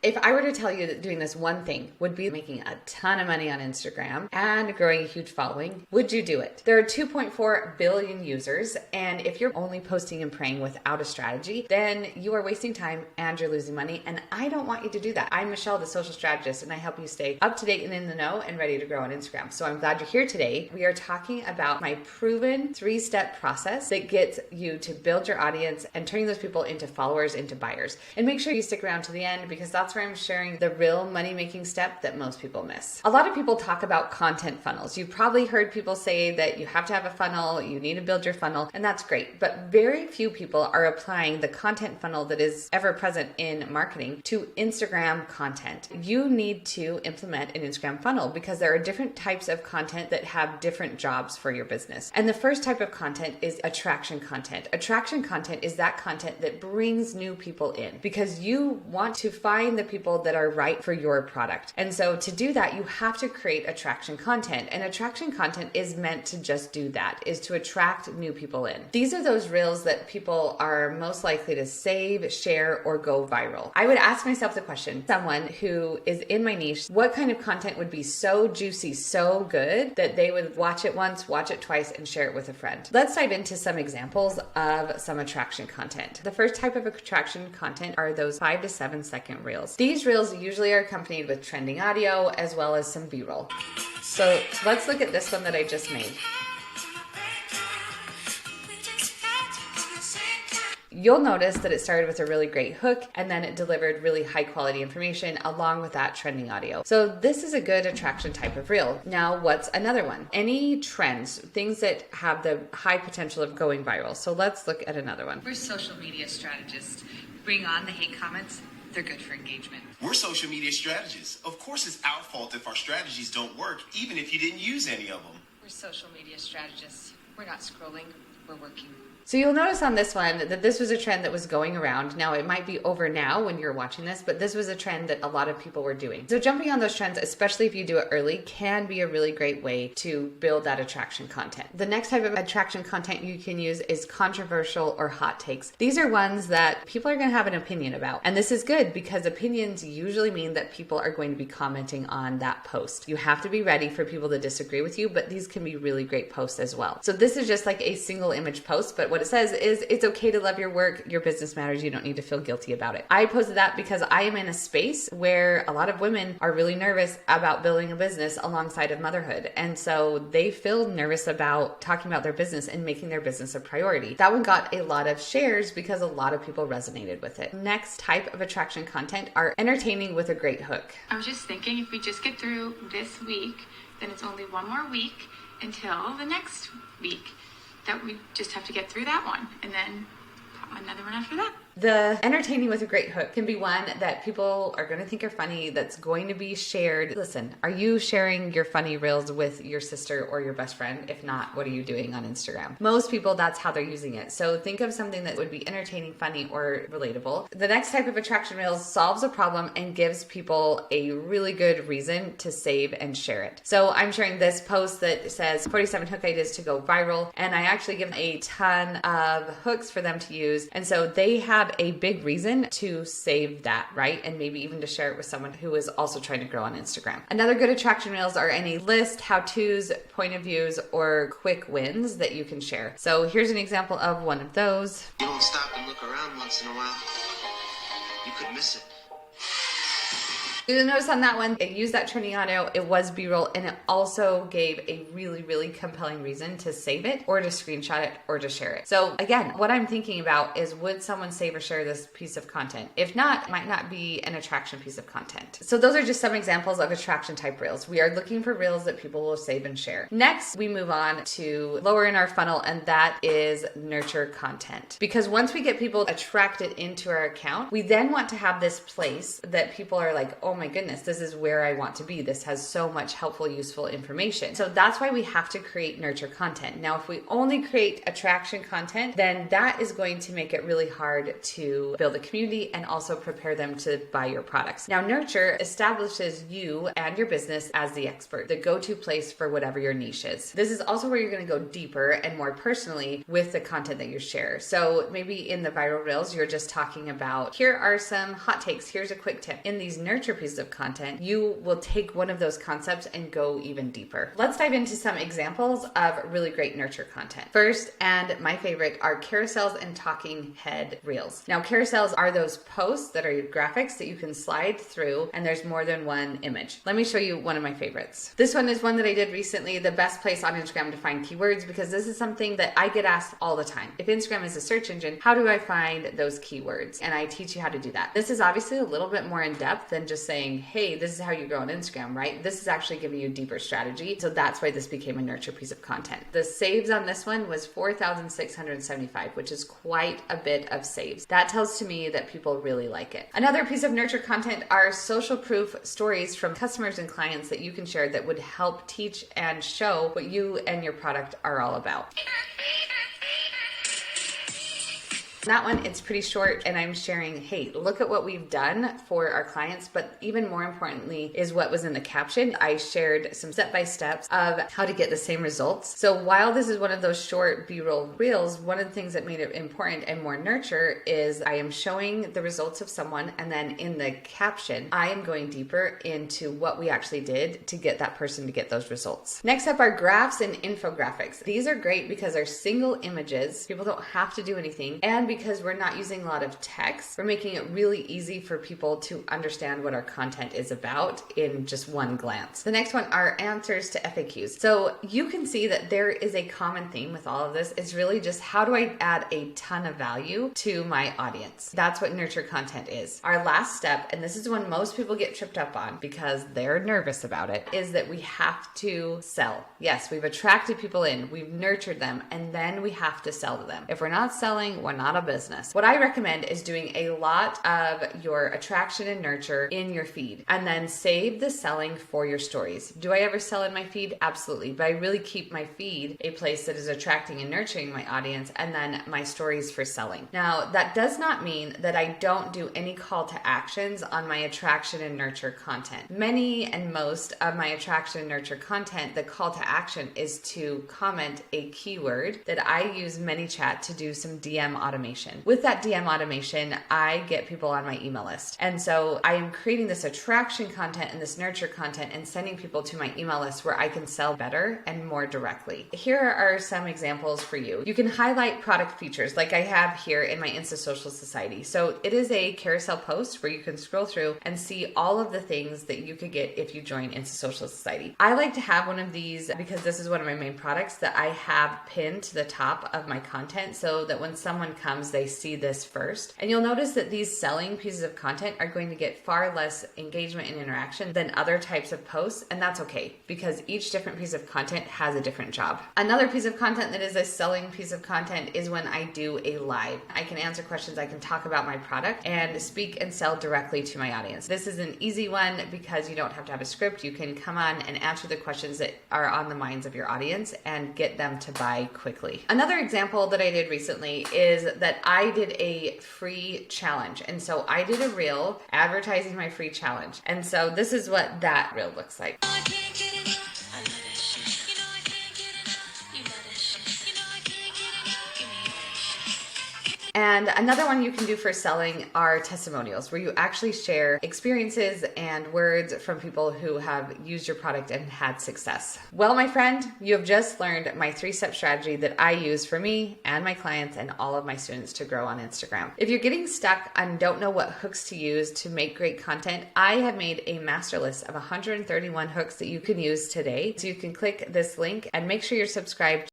If I were to tell you that doing this one thing would be making a ton of money on Instagram and growing a huge following, would you do it? There are 2.4 billion users, and if you're only posting and praying without a strategy, then you are wasting time and you're losing money, and I don't want you to do that. I'm Michelle, the social strategist, and I help you stay up to date and in the know and ready to grow on Instagram. So I'm glad you're here today. We are talking about my proven 3-step process that gets you to build your audience and turning those people into followers, into buyers. And make sure you stick around to the end, because that's where I'm sharing the real money-making step that most people miss. A lot of people talk about content funnels. You've probably heard people say that you have to have a funnel, you need to build your funnel, and that's great. But very few people are applying the content funnel that is ever present in marketing to Instagram content. You need to implement an Instagram funnel because there are different types of content that have different jobs for your business. And the first type of content is attraction content. Attraction content is that content that brings new people in because you want to find the people that are right for your product. And so to do that, you have to create attraction content. And attraction content is meant to just do that, is to attract new people in. These are those reels that people are most likely to save, share, or go viral. I would ask myself the question, someone who is in my niche, what kind of content would be so juicy, so good that they would watch it once, watch it twice, and share it with a friend? Let's dive into some examples of some attraction content. The first type of attraction content are those 5 to 7 second reels. These reels usually are accompanied with trending audio as well as some B-roll. So let's look at this one that I just made. You'll notice that it started with a really great hook and then it delivered really high quality information along with that trending audio. So this is a good attraction type of reel. Now, what's another one? Any trends, things that have the high potential of going viral. So let's look at another one. We're social media strategists. Bring on the hate comments. They're good for engagement. We're social media strategists. Of course, it's our fault if our strategies don't work, even if you didn't use any of them. We're social media strategists. We're not scrolling, we're working. So you'll notice on this one that this was a trend that was going around. Now it might be over now when you're watching this, but this was a trend that a lot of people were doing. So jumping on those trends, especially if you do it early, can be a really great way to build that attraction content. The next type of attraction content you can use is controversial or hot takes. These are ones that people are going to have an opinion about. And this is good because opinions usually mean that people are going to be commenting on that post. You have to be ready for people to disagree with you, but these can be really great posts as well. So this is just like a single image post, but what it says is it's okay to love your work, your business matters, you don't need to feel guilty about it. I posted that because I am in a space where a lot of women are really nervous about building a business alongside of motherhood. And so they feel nervous about talking about their business and making their business a priority. That one got a lot of shares because a lot of people resonated with it. Next type of attraction content are entertaining with a great hook. I was just thinking if we just get through this week, then it's only one more week until the next week. That we just have to get through that one and then another one after that. The entertaining with a great hook can be one that people are going to think are funny, that's going to be shared. Listen, are you sharing your funny reels with your sister or your best friend? If not, what are you doing on Instagram? Most people, that's how they're using it. So think of something that would be entertaining, funny, or relatable. The next type of attraction reels solves a problem and gives people a really good reason to save and share it. So I'm sharing this post that says 47 hook ideas to go viral, and I actually give them a ton of hooks for them to use. And so they have a big reason to save that, right? And maybe even to share it with someone who is also trying to grow on Instagram. Another good attraction reels are any list, how-tos, point of views, or quick wins that you can share. So here's an example of one of those. You don't stop and look around once in a while, you could miss it. You'll notice on that one, it used that trending audio, it was B-roll, and it also gave a really, really compelling reason to save it or to screenshot it or to share it. So again, what I'm thinking about is, would someone save or share this piece of content? If not, it might not be an attraction piece of content. So those are just some examples of attraction type reels. We are looking for reels that people will save and share. Next, we move on to lower in our funnel, and that is nurture content. Because once we get people attracted into our account, we then want to have this place that people are like, oh oh my goodness, this is where I want to be. This has so much helpful, useful information. So that's why we have to create nurture content. Now, if we only create attraction content, then that is going to make it really hard to build a community and also prepare them to buy your products. Now, nurture establishes you and your business as the expert, the go-to place for whatever your niche is. This is also where you're going to go deeper and more personally with the content that you share. So maybe in the viral reels, you're just talking about, here are some hot takes, here's a quick tip. In these nurture pieces of content, you will take one of those concepts and go even deeper. Let's dive into some examples of really great nurture content. First, and my favorite, are carousels and talking head reels. Now, carousels are those posts that are graphics that you can slide through and there's more than one image. Let me show you one of my favorites. This one is one that I did recently, the best place on Instagram to find keywords, because this is something that I get asked all the time. If Instagram is a search engine, how do I find those keywords? And I teach you how to do that. This is obviously a little bit more in depth than just saying, hey, this is how you grow on Instagram, right? This is actually giving you a deeper strategy. So that's why this became a nurture piece of content. The saves on this one was 4,675, which is quite a bit of saves. That tells to me that people really like it. Another piece of nurture content are social proof stories from customers and clients that you can share that would help teach and show what you and your product are all about. That one, it's pretty short and I'm sharing, hey, look at what we've done for our clients, but even more importantly is what was in the caption. I shared some step-by-steps of how to get the same results. So while this is one of those short B-roll reels, one of the things that made it important and more nurture is I am showing the results of someone, and then in the caption, I am going deeper into what we actually did to get that person to get those results. Next up are graphs and infographics. These are great because they're single images. People don't have to do anything, and because we're not using a lot of text, we're making it really easy for people to understand what our content is about in just one glance. The next one are answers to FAQs. So you can see that there is a common theme with all of this. It's really just, how do I add a ton of value to my audience? That's what nurture content is. Our last step, and this is when most people get tripped up on because they're nervous about it, is that we have to sell. Yes, we've attracted people in, we've nurtured them, and then we have to sell to them. If we're not selling, we're not a business. What I recommend is doing a lot of your attraction and nurture in your feed, and then save the selling for your stories. Do I ever sell in my feed? Absolutely, but I really keep my feed a place that is attracting and nurturing my audience, and then my stories for selling. Now, that does not mean that I don't do any call to actions on my attraction and nurture content. Many and most of my attraction and nurture content, the call to action is to comment a keyword that I use ManyChat to do some DM automation. With that DM automation, I get people on my email list. And so I am creating this attraction content and this nurture content and sending people to my email list where I can sell better and more directly. Here are some examples for you. You can highlight product features like I have here in my Insta Social Society. So it is a carousel post where you can scroll through and see all of the things that you could get if you join Insta Social Society. I like to have one of these because this is one of my main products that I have pinned to the top of my content so that when someone comes, they see this first. And you'll notice that these selling pieces of content are going to get far less engagement and interaction than other types of posts, and that's okay because each different piece of content has a different job. Another piece of content that is a selling piece of content is when I do a live. I can answer questions, I can talk about my product and speak and sell directly to my audience. This is an easy one because you don't have to have a script. You can come on and answer the questions that are on the minds of your audience and get them to buy quickly. Another example that I did recently is that I did a free challenge. And so I did a reel advertising my free challenge. And so this is what that reel looks like. And another one you can do for selling are testimonials, where you actually share experiences and words from people who have used your product and had success. Well, my friend, you have just learned my 3-step strategy that I use for me and my clients and all of my students to grow on Instagram. If you're getting stuck and don't know what hooks to use to make great content, I have made a master list of 131 hooks that you can use today. So you can click this link and make sure you're subscribed